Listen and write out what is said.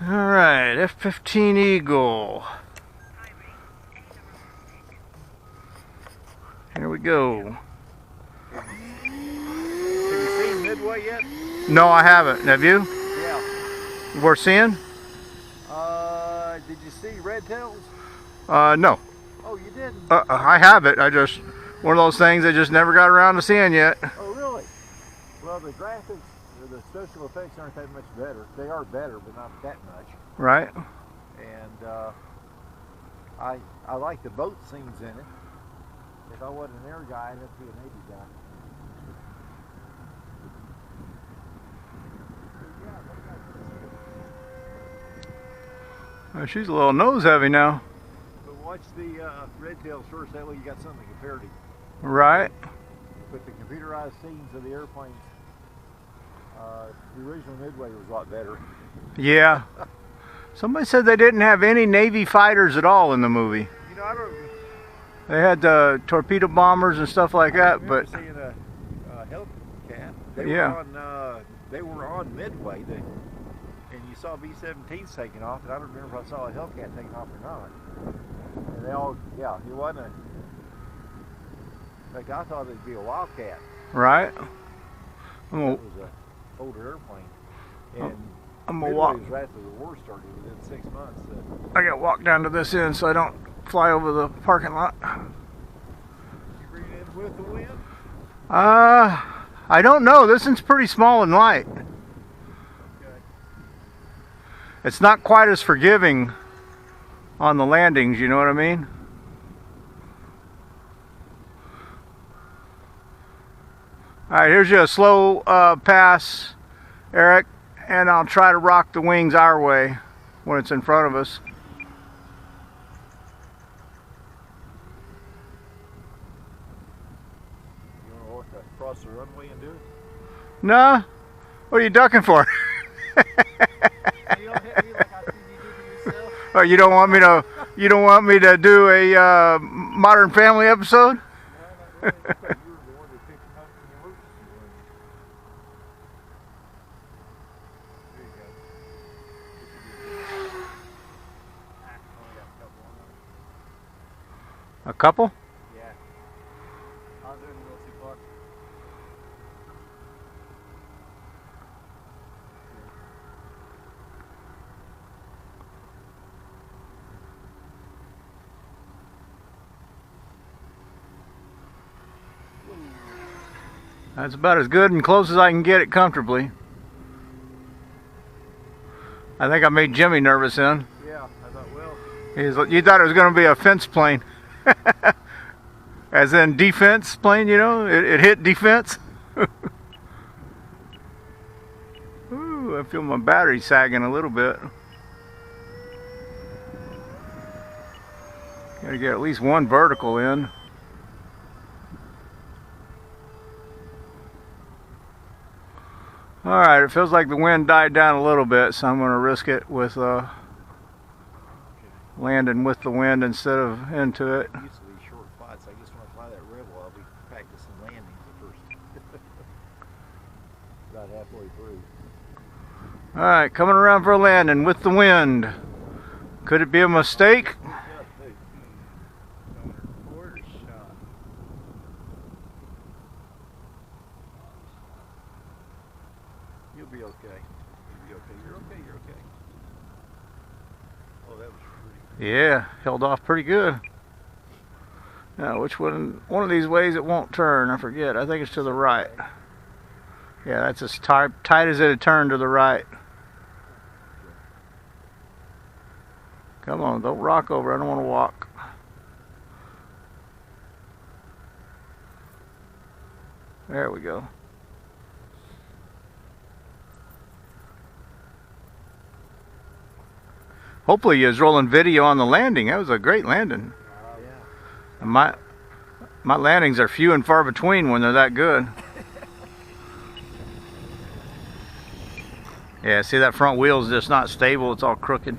Alright, F15 Eagle. Here we go. Have you seen Midway yet? No, I haven't. Have you? Yeah. We're seeing? Did you see Red Tails? No. Oh, you didn't? I have it. I just, one of those things I just never got around to seeing yet. Oh, really? Well, the graphics, the special effects aren't that much better. They are better, but not that much. Right. And I like the boat scenes in it. If I wasn't an air guy, I'd have to be a Navy guy. She's a little nose heavy now. But watch the Red Tails first, that way you got something to compare to. Right. With the computerized scenes of the airplanes, the original Midway was a lot better. Yeah. Somebody said they didn't have any Navy fighters at all in the movie. You know, I don't. They had torpedo bombers and stuff like that, but Seeing a Hellcat. They were on Midway, and you saw B-17s taking off, and I don't remember if I saw a Hellcat taking off or not. And they all, yeah, it wasn't a. In fact, I thought it'd be a Wildcat. right. It I'm was an older airplane, and gonna Midway walk. was right after the war started within 6 months. I gotta walk down to this end so I don't fly over the parking lot. You bring it in with the wind? I don't know. This one's pretty small and light. Okay. It's not quite as forgiving on the landings, you know what I mean? Alright, here's you a slow pass, Eric, and I'll try to rock the wings our way when it's in front of us. You want to walk across the runway and do it? No? What are you ducking for? You don't hit me like I see you do to yourself. Oh, you don't want me to do a Modern Family episode? No, not really. It's like you were the one that picked him up from the emergency room. There you go. Only got a couple on there. A couple? Yeah. I was doing a little too far. That's about as good and close as I can get it comfortably. I think I made Jimmy nervous then. Yeah, I thought, well, You thought it was going to be a fence plane. As in defense plane, you know? It hit defense. Ooh, I feel my battery sagging a little bit. Gotta get at least one vertical in. Alright, it feels like the wind died down a little bit, so I'm going to risk it with landing with the wind instead of into it. used to these short flights. I just want to fly that Rebel. I'll be practicing landings at first. About halfway through. Alright, coming around for a landing with the wind. Could it be a mistake? Quarter shot. You'll be okay. You'll be okay. You're okay. You're okay. Oh, that was pretty. Yeah, held off pretty good. Now, which one of these ways it won't turn? I forget. I think it's to the right. Yeah, that's as tight as it'd turn to the right. Come on, don't rock over. I don't want to walk. There we go. Hopefully you was rolling video on the landing. That was a great landing. Yeah. My landings are few and far between when they're that good. Yeah, see that front wheel's just not stable. It's all crooked.